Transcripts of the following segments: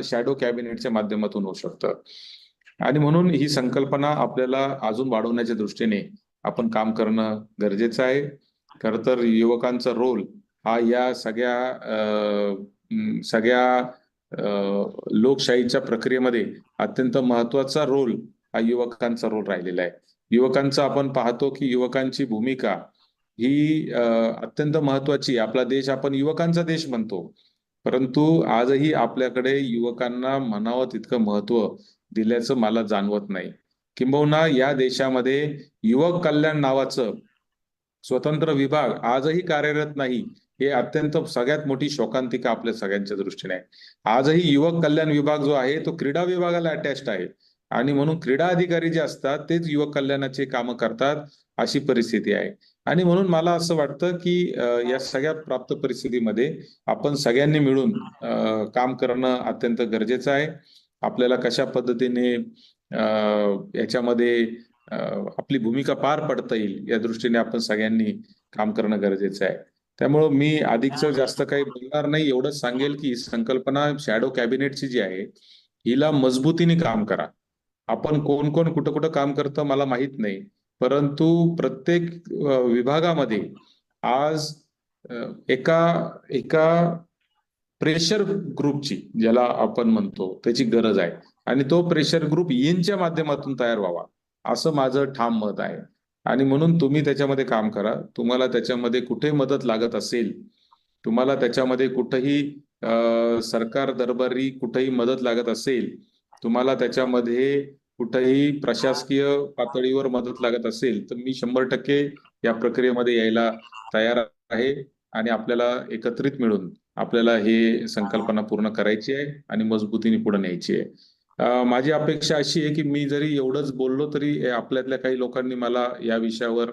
Shadow कॅबिनेटच्या माध्यमातून होऊ शकतं. आणि म्हणून ही संकल्पना आपल्याला अजून वाढवण्याच्या दृष्टीने आपण काम करणं गरजेचं आहे. खरं तर युवकांचा रोल हा या सगळ्या लोकशाहीच्या प्रक्रियेमध्ये अत्यंत महत्वाचा रोल हा युवकांचा रोल राहिलेला आहे. युवकांचा आपण पाहतो की युवकांची भूमिका ही अत्यंत महत्वाची. आपला देश आपण युवकांचा देश म्हणतो, परंतु आजही आपल्याकडे युवकांना म्हणावं तितकं महत्व दिल्याचं मला जाणवत नाही. किंबहुना या देशामध्ये युवक कल्याण नावाचं स्वतंत्र विभाग आजही कार्यरत नाही. हे अत्यंत सगळ्यात मोठी शोकांतिका आपल्या सगळ्यांच्या दृष्टीने आहे. आजही युवक कल्याण विभाग जो आहे तो क्रीडा विभागाला अटॅच्ड आहे आणि म्हणून क्रीडा अधिकारी जे असतात तेच युवक कल्याणाचे कामं करतात, अशी परिस्थिती आहे. आणि म्हणून मला असं वाटतं की या सगळ्या प्राप्त परिस्थितीमध्ये आपण सगळ्यांनी मिळून काम करणं अत्यंत गरजेचं आहे. आपल्याला कशा पद्धतीने याच्यामध्ये आपली भूमिका पार पडता येईल या दृष्टीने आपण सगळ्यांनी काम करणं गरजेचं आहे. त्यामुळं मी अधिकच जास्त काही बोलणार नाही. एवढंच सांगेल की संकल्पना शॅडो कॅबिनेटची जी आहे हिला मजबूतीने काम करा. आपण कोण कोण कुठं कुठं काम करतं मला माहित नाही, परंतु प्रत्येक विभागामध्ये आज एका एका प्रेशर ग्रुपची, ज्याला आपण म्हणतो, त्याची गरज आहे. आणि तो प्रेशर ग्रुप यीनच्या माध्यमातून तयार व्हावा असं माझं ठाम मत आहे. आणि म्हणून तुम्ही त्याच्यामध्ये काम करा. तुम्हाला त्याच्यामध्ये कुठेही मदत लागत असेल, तुम्हाला त्याच्यामध्ये कुठेही सरकार दरबारी कुठेही मदत लागत असेल, तुम्हाला त्याच्यामध्ये कुठेही प्रशासकीय पातळीवर मदत लागत असेल, तर मी 100% या प्रक्रियेमध्ये यायला तयार आहे. आणि आपल्याला एकत्रित मिळून आपल्याला हे संकल्पना पूर्ण करायची आहे आणि मजबूतीने पुढे न्यायची आहे. माझी अपेक्षा अशी आहे की मी जरी एवढंच बोललो तरी आपल्यातल्या काही लोकांनी मला या विषयावर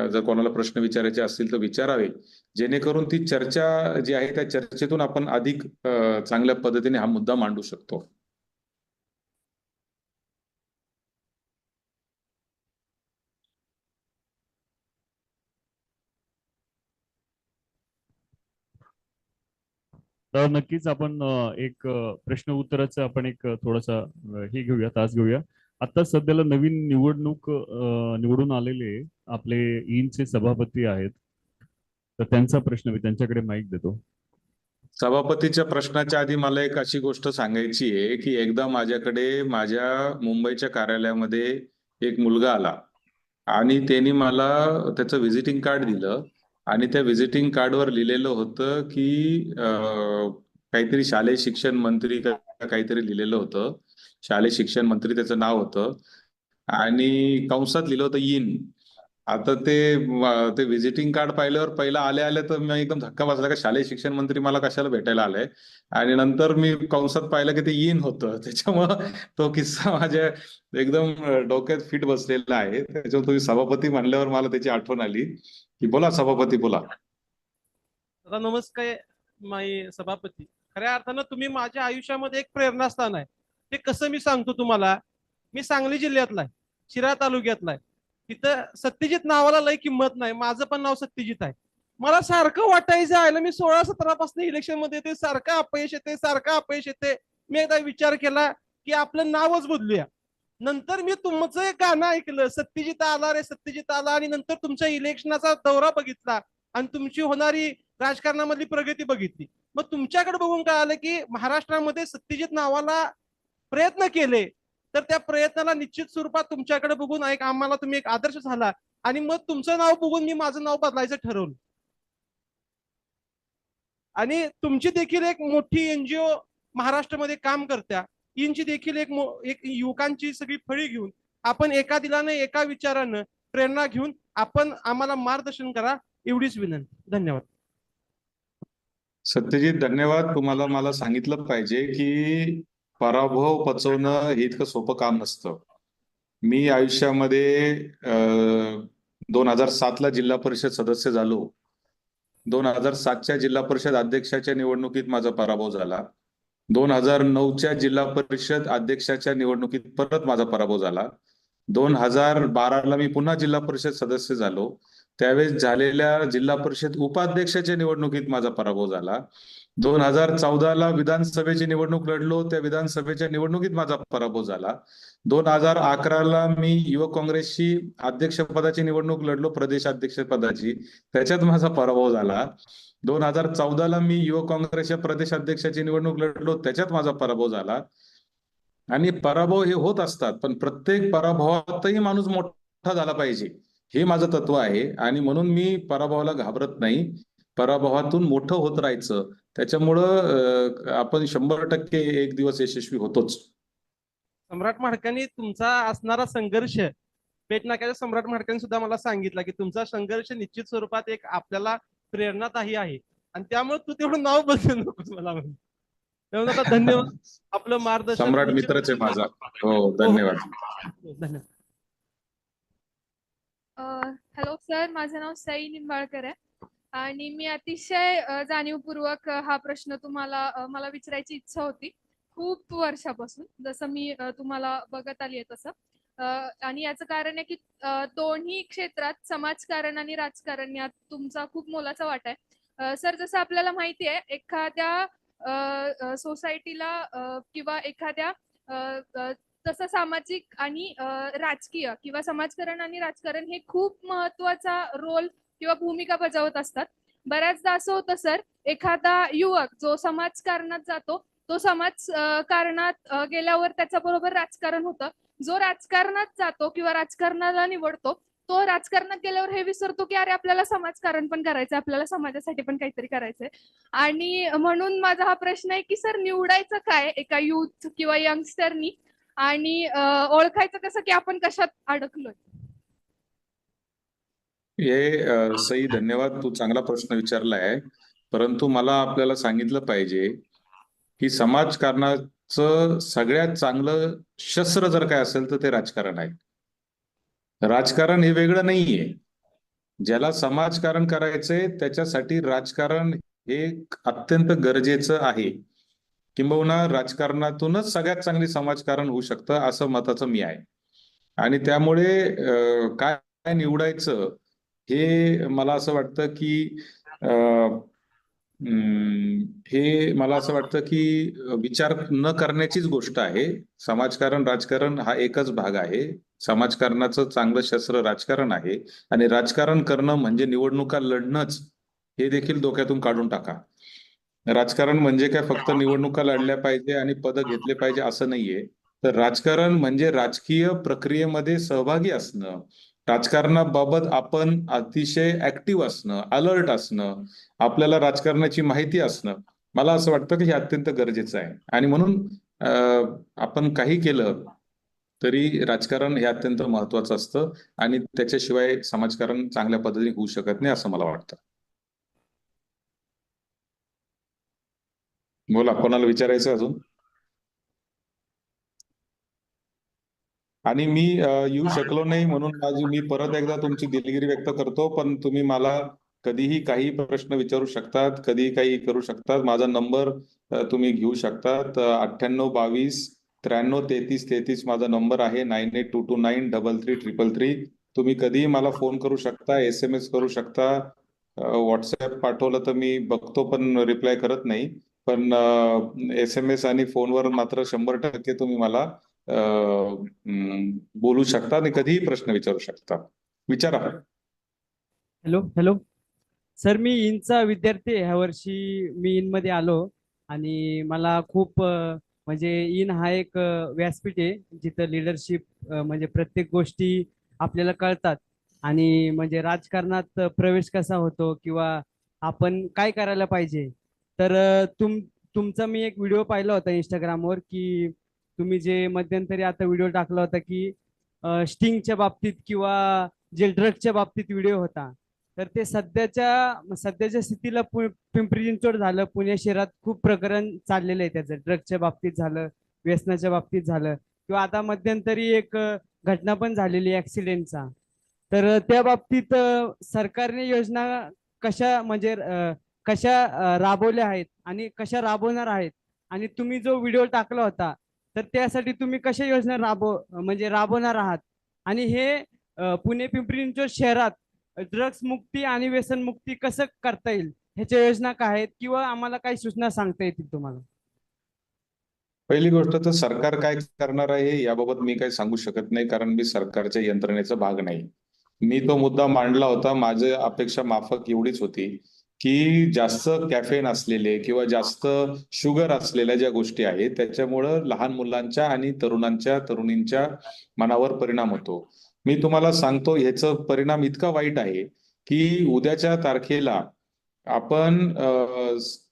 जर कोणाला प्रश्न विचारायचे असतील तर विचारावे, जेणेकरून ती चर्चा जी आहे त्या चर्चेतून आपण अधिक चांगल्या पद्धतीने हा मुद्दा मांडू शकतो. तर नक्कीच आपण एक प्रश्न उत्तराचं आपण एक थोडासा हे घेऊया, तास घेऊया. आता सध्याला नवीन निवडून आलेले आपले ईनचे सभापती आहेत, तर त्यांचा प्रश्न मी त्यांच्याकडे माईक देतो. सभापतीच्या प्रश्नाच्या आधी मला एक अशी गोष्ट सांगायची आहे की एकदा माझ्याकडे माझ्या मुंबईच्या कार्यालयामध्ये एक मुलगा आला आणि त्यांनी मला त्याचं व्हिजिटिंग कार्ड दिलं आणि त्या व्हिजिटिंग कार्डवर लिहिलेलं होतं की काहीतरी शालेय शिक्षण मंत्री काहीतरी लिहिलेलं होतं. शालेय शिक्षण मंत्री त्याचं नाव होतं आणि कंसात लिहिलं होतं यीन. आता ते व्हिजिटिंग कार्ड पाहिल्यावर पहिला आले तर मी एकदम धक्का बसला का शालेय शिक्षण मंत्री मला कशाला भेटायला आलाय. आणि नंतर मी कंसात पाहिलं की ते यीन होतं. त्याच्यामुळं तो किस्सा माझ्या एकदम डोक्यात फिट बसलेला आहे. त्याच्यामुळे तुम्ही सभापती म्हणल्यावर मला त्याची आठवण आली की बोला सभापती बोला. नमस्कार माई सभापती. खऱ्या अर्थानं तुम्ही माझ्या आयुष्यामध्ये एक प्रेरणास्थान आहे. ते कसं मी सांगतो तुम्हाला. मी सांगली जिल्ह्यातला आहे, शिराळा तालुक्यातला आहे. तिथं सत्यजित नावाला लय किंमत नाही. माझं पण नाव सत्यजित आहे. मला सारखं वाटायचं आहे मी 16-17 पासून इलेक्शन मध्ये येते, सारखं अपयश येते. मी एकदा विचार केला की आपलं नावच बदलूया. नंतर मी तुमचं एक गाणं ऐकलं, सत्यजित आला रे सत्यजित आला, आणि नंतर तुमच्या इलेक्शनाचा दौरा बघितला आणि तुमची होणारी राजकारणामधली प्रगती बघितली. मग तुमच्याकडे बघून कळालं की महाराष्ट्रामध्ये सत्यजित नावाला प्रयत्न केले, तर त्या प्रयत्नाला निश्चित स्वरूपात तुमच्याकडे बघून आम्हाला तुम्ही एक आदर्श झाला. आणि मग तुमचं नाव बघून मी माझं नाव बदलायचं ठरवलं. आणि तुमची देखील एक मोठी एनजीओ महाराष्ट्रामध्ये काम करत्या. ईनची देखील एक युवकांची सगळी फळी घेऊन आपण एका दिलाने एका विचारानं प्रेरणा घेऊन आपण आम्हाला मार्गदर्शन करा, एवढीच विनंती. धन्यवाद. सत्यजित धन्यवाद. तुम्हाला मला सांगितलं पाहिजे की पराभव पचवणं हे इतकं सोपं काम नसतं. मी आयुष्यामध्ये 2007 ला जिल्हा परिषद सदस्य झालो. 2007च्या जिल्हा परिषद अध्यक्षाच्या निवडणुकीत माझा पराभव झाला. 2009च्या जिल्हा परिषद अध्यक्षाच्या निवडणुकीत परत माझा पराभव झाला. 2012ला मी पुन्हा जिल्हा परिषद सदस्य झालो. त्यावेळेस झालेल्या जिल्हा परिषद उपाध्यक्षाच्या निवडणुकीत माझा पराभव झाला. 2014ला विधानसभेची निवडणूक लढलो, त्या विधानसभेच्या निवडणुकीत माझा पराभव झाला. 2011ला मी युवक काँग्रेसची अध्यक्षपदाची निवडणूक लढलो, प्रदेश अध्यक्षपदाची, त्याच्यात माझा पराभव झाला. 2014ला मी युवक काँग्रेसच्या प्रदेश अध्यक्षाची निवडणूक लढलो, त्याच्यात माझा पराभव झाला. आणि पराभव हे होत असतात, पण प्रत्येक पराभवातही माणूस मोठा झाला पाहिजे, हे माझं तत्व आहे. आणि म्हणून मी पराभवाला घाबरत नाही, पराभवातून मोठं होत राहायचं. त्याच्यामुळं आपण 100% एक दिवस यशस्वी होतोच. सम्राट माडकांनी तुमचा असणारा संघर्ष, पेटनाक्याच्या सम्राट माडकांनी सुद्धा मला सांगितलं की तुमचा संघर्ष निश्चित स्वरूपात एक आपल्याला प्रेरणादायी आहे, आणि त्यामुळे तू तेवढं नाव बदलू नकोस मला म्हणून. त्यामुळे आता धन्यवाद. आपलं मार्गदर्शन सम्राट मित्रच आहे माझा. हो, धन्यवाद. धन्यवाद. हॅलो सर, माझं नाव सई निंबाळकर आहे आणि मी अतिशय जाणीवपूर्वक हा प्रश्न तुम्हाला मला विचारायची इच्छा होती खूप वर्षापासून, जसं मी तुम्हाला बघत आली आहे तसं. आणि याचं कारण आहे की दोन्ही क्षेत्रात समाजकारण आणि राजकारण यात तुमचा खूप मोलाचा वाटा आहे. सर, जसं आपल्याला माहिती आहे, एखाद्या सोसायटीला किंवा एखाद्या तसं सामाजिक आणि राजकीय किंवा समाजकारण आणि राजकारण हे खूप महत्वाचा रोल किंवा भूमिका बजावत असतात. बऱ्याचदा असं होतं सर, एखादा युवक जो समाजकारणात जातो, तो समाजकारणात गेल्यावर त्याच्या बरोबर राजकारण होतं. जो राजकारणात जातो किंवा राजकारणाला निवडतो, तो राजकारणात गेल्यावर हे विसरतो की अरे आपल्याला समाजकारण पण करायचंय, आपल्याला समाजासाठी पण काहीतरी करायचंय. आणि म्हणून माझा हा प्रश्न आहे की सर, निवडायचं काय एका युथ किंवा यंगस्टरनी, आणि ओळखायचं कसं की आपण कशात अडकलोय? सई, धन्यवाद. तू चांगला प्रश्न विचारलाय, परंतु मला आपल्याला सांगितलं पाहिजे की समाजकारणाचं सगळ्यात चांगलं शस्त्र जर काय असेल तर ते राजकारण आहे. राजकारण हे वेगळं नाहीये. ज्याला समाजकारण करायचंय त्याच्यासाठी राजकारण हे अत्यंत गरजेचं आहे. किंबहुना राजकारणातूनच सगळ्यात चांगली समाजकारण होऊ शकतं, असं मताचं मी आहे. आणि त्यामुळे काय निवडायचं हे मला असं वाटतं की हे मला असं वाटतं की विचार न करण्याचीच गोष्ट आहे. समाजकारण राजकारण हा एकच भाग आहे. समाजकारणाचं चांगलं शस्त्र राजकारण आहे, आणि राजकारण करणं म्हणजे निवडणुका लढणंच, हे देखील डोक्यातून काढून टाका. राजकारण म्हणजे काय फक्त निवडणुका लढल्या पाहिजे आणि पदं घेतले पाहिजे असं नाहीये. तर राजकारण म्हणजे राजकीय प्रक्रियेमध्ये सहभागी असणं, राजकारणाबाबत आपण अतिशय ऍक्टिव्ह असणं, अलर्ट असणं, आपल्याला राजकारणाची माहिती असणं. मला असं वाटतं की हे अत्यंत गरजेचं आहे. आणि म्हणून आपण काही केलं तरी राजकारण हे अत्यंत महत्वाचं असतं, आणि त्याच्याशिवाय समाजकारण चांगल्या पद्धतीने होऊ शकत नाही असं मला वाटतं. बोला, कोणाला विचारायचं अजून? आणि मी येऊ शकलो नाही म्हणून मी परत एकदा तुमची दिलगिरी व्यक्त करतो, पण तुम्ही मला कधीही काही प्रश्न विचारू शकतात, कधीही काही करू शकतात. माझा नंबर तुम्ही घेऊ शकतात. 9822 93 33 माझा नंबर आहे. 9822933333. तुम्ही कधीही मला फोन करू शकता, SMS करू शकता. व्हॉट्सअप पाठवलं तर मी बघतो पण रिप्लाय करत नाही, पण SMS आणि फोनवर मात्र 100% तुम्ही मला बोलू शकता आणि कधीही प्रश्न विचारू शकता. विचारा. हॅलो हॅलो सर, मी इनचा विद्यार्थी आहे. ह्या वर्षी मी इन मध्ये आलो आणि मला खूप म्हणजे इन हा एक व्यासपीठ आहे जिथं लिडरशिप म्हणजे प्रत्येक गोष्टी आपल्याला कळतात, आणि म्हणजे राजकारणात प्रवेश कसा होतो किंवा आपण काय करायला पाहिजे. तर तुमचा मी एक व्हिडिओ पाहिला होता इंस्टाग्रामवर की तुम्ही जे मध्यंतरी आता व्हिडिओ टाकला होता की स्टिंगच्या बाबतीत किंवा जे ड्रग्सच्या बाबतीत व्हिडिओ होता. तर ते सध्याच्या स्थितीला पिंपरी चिंचवड झालं, पुणे शहरात खूप प्रकरण चाललेलं आहे त्याचं. ड्रग्सच्या बाबतीत झालं, व्यसनाच्या बाबतीत झालं, किंवा आता मध्यंतरी एक घटना पण झालेली ऍक्सिडेंटचा. तर त्या बाबतीत सरकारने योजना कशा म्हणजे कशा राबवल्या आहेत आणि कशा राबवणार आहेत, आणि तुम्ही जो व्हिडिओ टाकला होता तर त्यासाठी तुम्ही कशा योजना राबवणार आहात, आणि हे पुणे पिंपरी चिंचवड शहरात ड्रग्स मुक्ती आणि व्यसन मुक्ती कसं करता येईल ह्याच्या योजना काय आहेत किंवा आम्हाला काही सूचना सांगता येतील तुम्हाला? पहिली गोष्ट तर सरकार काय करणार आहे याबाबत मी काही सांगू शकत नाही, कारण मी सरकारच्या यंत्रणेचा भाग नाही. मी तो मुद्दा मांडला होता. माझी अपेक्षा माफक एवढीच होती की जास्त कॅफेन असलेले किंवा जास्त शुगर असलेल्या ज्या गोष्टी आहेत त्याच्यामुळं लहान मुलांच्या आणि तरुणींच्या मनावर परिणाम होतो. मी तुम्हाला सांगतो ह्याचा परिणाम इतका वाईट आहे की उद्याच्या तारखेला आपण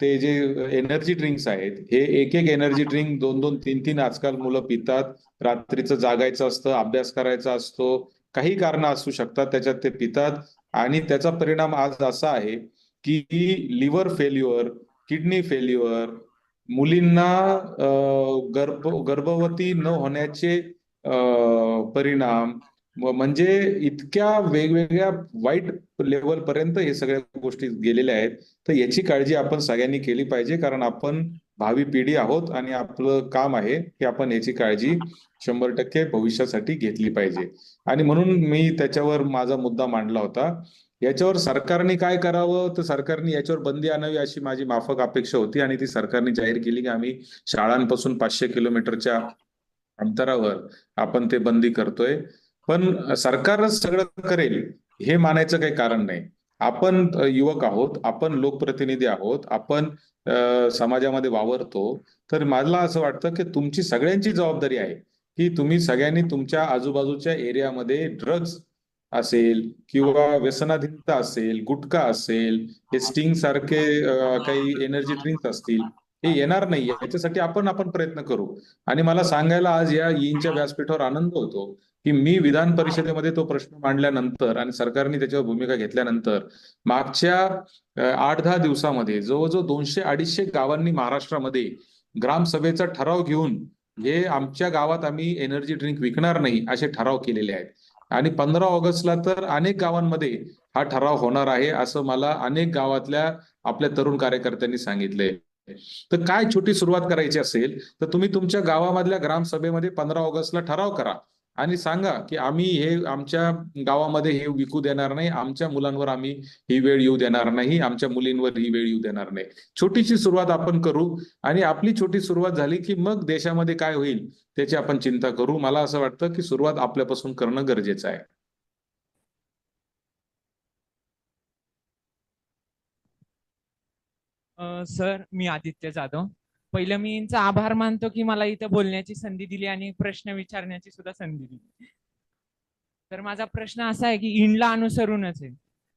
ते जे एनर्जी ड्रिंक्स आहेत, हे एक एनर्जी ड्रिंक 2-2, 3-3 आजकाल मुलं पितात. रात्रीचं जागायचं असतं, अभ्यास करायचा असतो, काही कारणं असू शकतात, त्याच्यात ते पितात आणि त्याचा परिणाम आज असा आहे की लिव्हर फेल्युअर, किडनी फेल्युअर, मुलींना गर्भवती न होण्याचे परिणाम, म्हणजे इतक्या वेगवेगळ्या वाईट लेवल पर्यंत हे सगळ्या गोष्टी गेलेल्या आहेत. तर याची काळजी आपण सगळ्यांनी केली पाहिजे, कारण आपण भावी पिढी आहोत आणि आपलं काम आहे की आपण याची काळजी 100% भविष्यासाठी घेतली पाहिजे. आणि म्हणून मी त्याच्यावर माझा मुद्दा मांडला होता. याच्यावर सरकारने काय करावं, तर सरकारने याच्यावर बंदी आणावी अशी माझी माफक अपेक्षा होती आणि ती सरकारने जाहीर केली की आम्ही शाळांपासून 500 किलोमीटरच्या अंतरावर आपण ते बंदी करतोय. पण सरकारच सगळं करेल हे मानायचं काही कारण नाही. आपण युवक आहोत, आपण लोकप्रतिनिधी आहोत, आपण समाजामध्ये वावरतो. तर मला असं वाटतं की तुमची सगळ्यांची जबाबदारी आहे की तुम्ही सगळ्यांनी तुमच्या आजूबाजूच्या एरियामध्ये ड्रग्ज असेल किंवा व्यसनाधीनता असेल, गुटखा असेल, हे स्टिंग सारखे काही एनर्जी ड्रिंक्स असतील, हे येणार नाही याच्यासाठी आपण प्रयत्न करू. आणि मला सांगायला आज या ईनच्या व्यासपीठावर आनंद होतो की मी विधान परिषदेमध्ये तो प्रश्न मांडल्यानंतर आणि सरकारने त्याच्यावर भूमिका घेतल्यानंतर मागच्या 8-10 दिवसामध्ये जवळजवळ 200-250 गावांनी महाराष्ट्रामध्ये ग्रामसभेचा ठराव घेऊन हे आमच्या गावात आम्ही एनर्जी ड्रिंक विकणार नाही असे ठराव केलेले आहेत. आणि 15 ऑगस्टला तर अनेक गावांमध्ये हा ठराव होणार आहे असं मला अनेक गावातल्या आपल्या तरुण कार्यकर्त्यांनी सांगितलंय. तर काय छोटी सुरुवात करायची असेल तर तुम्ही तुमच्या गावामधल्या ग्रामसभेमध्ये 15 ऑगस्टला ठराव करा आणि सांगा की आम्ही हे आमच्या गावामध्ये हे विकू देणार नाही, आमच्या मुलांवर आम्ही ही वेळ येऊ देणार नाही, आमच्या मुलींवर ही वेळ येऊ देणार नाही. छोटीशी सुरुवात आपण करू आणि आपली छोटी सुरुवात झाली की मग देशामध्ये काय होईल त्याची आपण चिंता करू. मला असं वाटतं की सुरुवात आपल्यापासून करणं गरजेचं आहे. सर, मी आदित्य जाधव. पहिलं मी यांचा आभार मानतो की मला इथं बोलण्याची संधी दिली आणि प्रश्न विचारण्याची सुद्धा संधी दिली. तर माझा प्रश्न असा आहे की इनला अनुसरूनच आहे.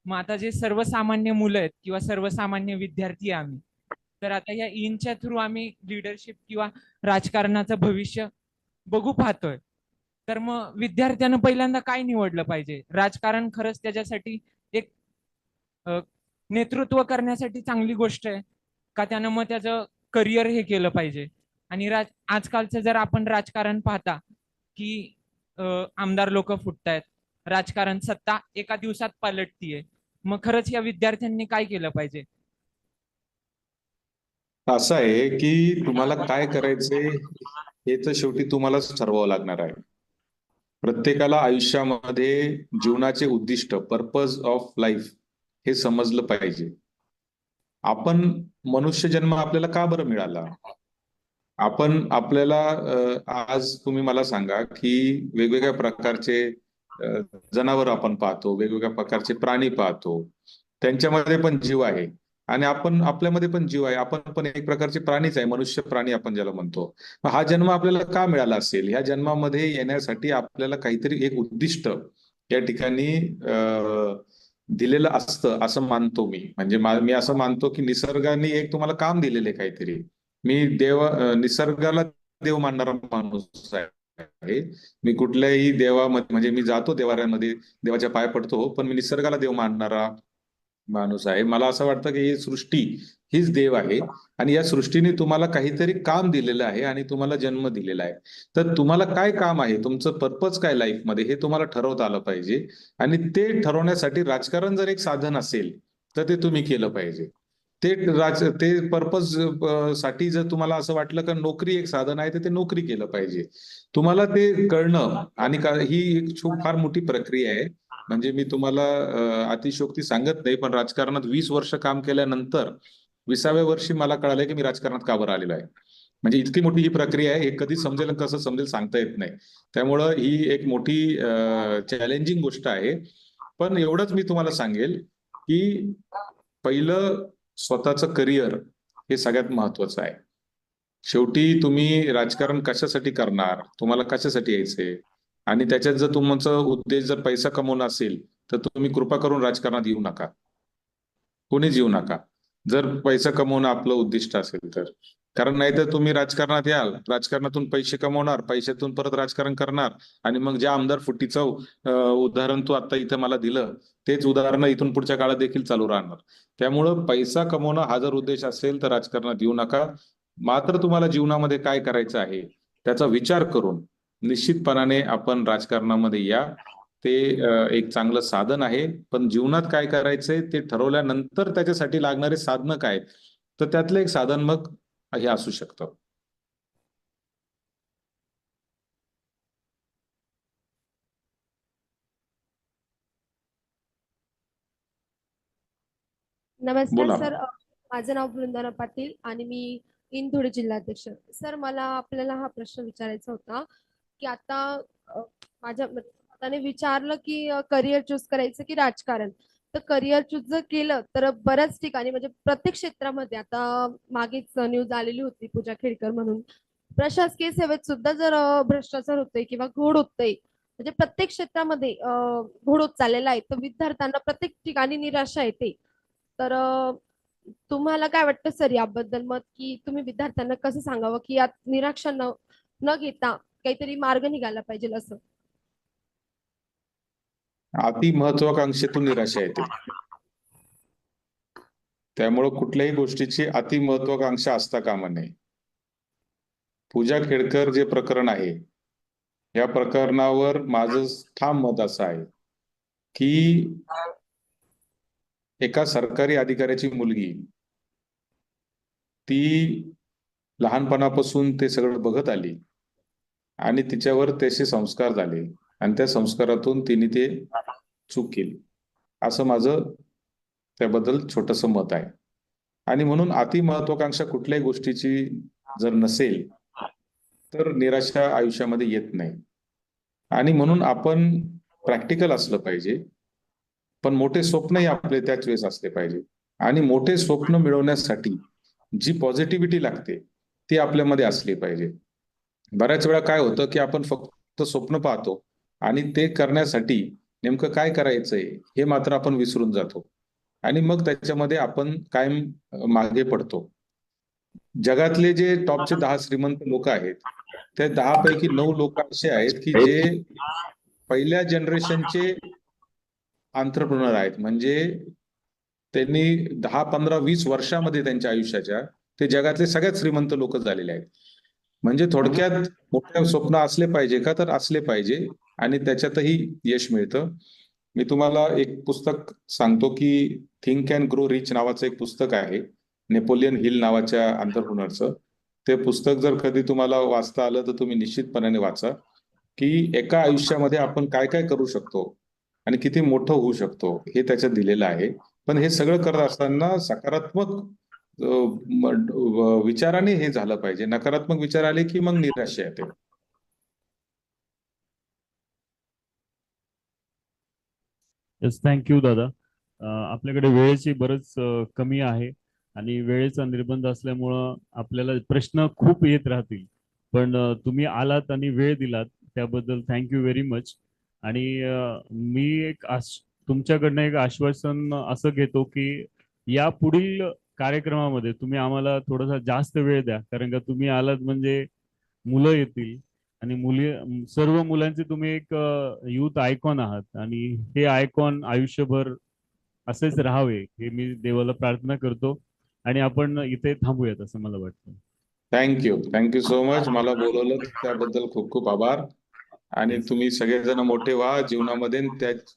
मग आता जे सर्वसामान्य मुलं आहेत किंवा सर्वसामान्य विद्यार्थी आहे आम्ही, तर आता या इनच्या थ्रू आम्ही लिडरशिप किंवा राजकारणाचं भविष्य बघू पाहतोय. तर मग विद्यार्थ्यानं पहिल्यांदा काय निवडलं पाहिजे? राजकारण खरंच त्याच्यासाठी एक नेतृत्व करण्यासाठी चांगली गोष्ट आहे का? त्यानं मग त्याचं करिअर हे केलं पाहिजे? आणि आजकालचं जर आपण राजकारण पाहता की आमदार लोक फुटतायत, राजकारण सत्ता एका दिवसात पालटतीये, मग खरंच या विद्यार्थ्यांनी काय केलं पाहिजे? असं आहे की तुम्हाला काय करायचंय हे तर शेवटी तुम्हालाच ठरवावं लागणार आहे. प्रत्येकाला आयुष्यामध्ये जीवनाचे उद्दिष्ट, पर्पज ऑफ लाईफ हे समजलं पाहिजे. आपण मनुष्य जन्म आपल्याला का बरं मिळाला? आपल्याला आज तुम्ही मला सांगा की वेगवेगळ्या प्रकारचे जनावर आपण पाहतो, वेगवेगळ्या प्रकारचे प्राणी पाहतो, त्यांच्यामध्ये पण जीव आहे आणि आपल्यामध्ये पण जीव आहे. आपण पण एक प्रकारचे प्राणीच आहे, मनुष्य प्राणी आपण ज्याला म्हणतो. हा जन्म आपल्याला का मिळाला असेल? ह्या जन्मामध्ये येण्यासाठी आपल्याला काहीतरी एक उद्दिष्ट या ठिकाणी दिलेलं असतं असं मानतो मी. म्हणजे मी असं मानतो की निसर्गाने एक तुम्हाला काम दिलेलं आहे काहीतरी. मी निसर्गाला देव मानणारा माणूस आहे. मी कुठल्याही देवामध्ये म्हणजे मी जातो देवाऱ्यांमध्ये, देवाच्या पाय पडतो, पण मी निसर्गाला देव मानणारा माणूस आहे. मला असं वाटतं की ही सृष्टी हीच देव आहे आणि या सृष्टीने तुम्हाला काहीतरी काम दिलेलं आहे आणि तुम्हाला जन्म दिलेला आहे. तर तुम्हाला काय काम आहे, तुमचं पर्पज काय लाईफ मध्ये हे तुम्हाला ठरवता आलं पाहिजे. आणि ते ठरवण्यासाठी राजकारण जर एक साधन असेल तर ते तुम्ही केलं पाहिजे. ते पर्पज साठी जर तुम्हाला असं वाटलं का नोकरी एक साधन आहे तर ते नोकरी केलं पाहिजे. तुम्हाला ते कळणं आणि ही एक फार मोठी प्रक्रिया आहे. म्हणजे मी तुम्हाला अतिशयोक्ती सांगत नाही, पण राजकारणात 20 वर्ष काम केल्यानंतर 20व्या वर्षी मला कळालं की मी राजकारणात का बरं आलेलो आहे. म्हणजे इतकी मोठी ही प्रक्रिया आहे, हे कधी समजेल आणि कसं समजेल सांगता येत नाही. त्यामुळं ही एक मोठी चॅलेंजिंग गोष्ट आहे. पण एवढंच मी तुम्हाला सांगेल की पहिलं स्वतःचं करिअर हे सगळ्यात महत्वाचं आहे. शेवटी तुम्ही राजकारण कशासाठी करणार, तुम्हाला कशासाठी यायचंय, आणि त्याच्यात जर तुमचा उद्देश जर पैसा कमवणं असेल तर तुम्ही कृपा करून राजकारणात येऊ नका, कोणीच येऊ नका, जर पैसा कमवणं आपलं उद्दिष्ट असेल तर. कारण नाहीतर तुम्ही राजकारणात याल, राजकारणातून पैसे कमवणार, पैशातून परत राजकारण करणार, आणि मग ज्या आमदार फुटीचं उदाहरण तू आता इथं मला दिलं, तेच उदाहरण इथून पुढच्या काळात देखील चालू राहणार. त्यामुळं पैसा कमवणं हा जर उद्देश असेल तर राजकारणात येऊ नका. मात्र तुम्हाला जीवनामध्ये काय करायचं आहे त्याचा विचार करून निश्चितपणाने आपण राजकारणामध्ये या. ते एक चांगलं साधन आहे, पण जीवनात काय करायचंय ते ठरवल्यानंतर त्याच्यासाठी लागणारे साधनं काय, तर त्यातलं एक साधन मग हे असू शकतं. नमस्कार बोला. सर, माझं नाव वृंदाना पाटील आणि मी इंदोर जिल्हाध्यक्ष. सर, मला आपल्याला हा प्रश्न विचारायचा होता की आता माझ्या त्याने विचारलं की करिअर चूज करायचं की राजकारण. तर करिअर चूज जर केलं तर बऱ्याच ठिकाणी म्हणजे प्रत्येक क्षेत्रामध्ये, आता मागेच न्यूज आलेली होती पूजा खेडकर म्हणून, प्रशासकीय सेवेत सुद्धा जर भ्रष्टाचार होतोय किंवा घोड होतोय, म्हणजे प्रत्येक क्षेत्रामध्ये घोड होत चाललेला आहे, तर विद्यार्थ्यांना प्रत्येक ठिकाणी निराशा येते. तर तुम्हाला काय वाटतं सर याबद्दल मत, की तुम्ही विद्यार्थ्यांना कसं सांगावं की यात निराशा न घेता काहीतरी मार्ग निघाला पाहिजे असं? अति महत्वाकांक्षेतून निराशा येते, त्यामुळं कुठल्याही गोष्टीची अति महत्वाकांक्षा असता कामा नये. पूजा खेडकर जे प्रकरण आहे, या प्रकरणावर माझं ठाम मत असं आहे की एका सरकारी अधिकाऱ्याची मुलगी, ती लहानपणापासून ते सगळं बघत आली आणि तिच्यावर तसे संस्कार झाले आणि त्या संस्कारातून तिने ते चूक केली, असं माझं त्याबद्दल छोटंसं मत आहे. आणि म्हणून अति महत्वाकांक्षा कुठल्याही गोष्टीची जर नसेल तर निराशा आयुष्यामध्ये येत नाही. आणि म्हणून आपण प्रॅक्टिकल असलं पाहिजे, पण मोठे स्वप्नही आपले त्याच वेळेस असले पाहिजे. आणि मोठे स्वप्न मिळवण्यासाठी जी पॉझिटिव्हिटी लागते ती आपल्यामध्ये असली पाहिजे. बऱ्याच वेळा काय होतं की आपण फक्त स्वप्न पाहतो आणि ते करण्यासाठी नेमकं काय करायचंय हे मात्र आपण विसरून जातो, आणि मग त्याच्यामध्ये आपण कायम मागे पडतो. जगातले जे टॉपचे 10 श्रीमंत लोक आहेत, त्या 10 पैकी 9 लोक असे आहेत की जे पहिल्या जनरेशनचे एंटरप्रेन्योर आहेत. म्हणजे त्यांनी 10, 15, 20 वर्षामध्ये त्यांच्या आयुष्याच्या ते जगातले सगळ्यात श्रीमंत लोक झालेले आहेत. म्हणजे थोडक्यात मोठे स्वप्न असले पाहिजे का, तर असले पाहिजे, आणि त्याच्यातही यश मिळतं. मी तुम्हाला एक पुस्तक सांगतो की थिंक अँड ग्रो रिच नावाचं एक पुस्तक आहे, नेपोलियन हिल नावाच्या एंटरप्रेन्योरचं. ते पुस्तक जर कधी तुम्हाला वाचता आलं तर तुम्ही निश्चितपणाने वाचा, की एका आयुष्यामध्ये आपण काय काय करू शकतो आणि किती मोठं होऊ शकतो हे त्याच्यात दिलेलं आहे. पण हे सगळं करत असताना सकारात्मक विचाराने हे झालं पाहिजे. नकारात्मक विचार आले की मग निराशा येते. येस, थँक्यू दादा. आपल्याकडे वेळेची बरंच कमी आहे आणि वेळेचा निर्बंध असल्यामुळं आपल्याला प्रश्न खूप येत राहतील, पण तुम्ही आलात आणि वेळ दिलात त्याबद्दल थँक्यू व्हेरी मच. आणि मी तुमच्याकडनं एक आश्वासन असं घेतो की या पुढील कार्यक्रमामध्ये तुम्ही आम्हाला थोडासा जास्त वेळ द्या, कारण का तुम्ही आलात म्हणजे मुलं येतील आणि सर्व मुलांचे तुम्ही एक युथ आयकॉन आहात, आणि हे आयकॉन आयुष्यभर असेच राहावे हे मी देवाला प्रार्थना करतो. आणि आपण इथे थांबूयात असं मला वाटतं. Thank you so much. मला बोलवलं त्याबद्दल खूप खूप आभार. आणि तुम्ही सगळेजण मोठे व्हा जीवनामध्ये.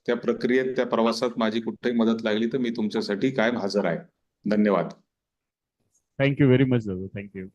त्या प्रक्रियेत, त्या प्रवासात माझी कुठेही मदत लागली तर मी तुमच्यासाठी कायम हजर आहे. धन्यवाद. थँक्यू व्हेरी मच दादा. थँक्यू.